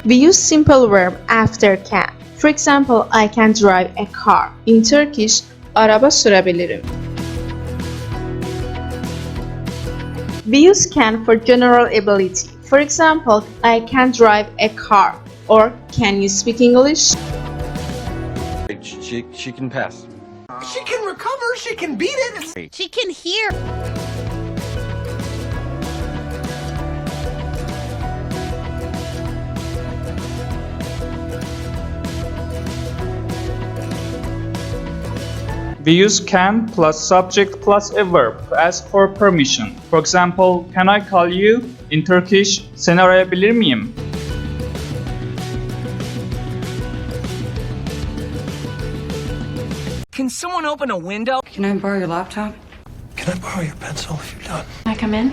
We use simple verb after can. For example, I can drive a car. In Turkish, araba sürebilirim. We use can for general ability. For example, I can drive a car. Or, can you speak English? She can pass. She can recover, she can beat it. She can hear. We use can plus subject plus a verb to ask for permission. For example, can I call you? In Turkish, seni arayabilir miyim? Can someone open a window? Can I borrow your laptop? Can I borrow your pencil if you're done? Can I come in?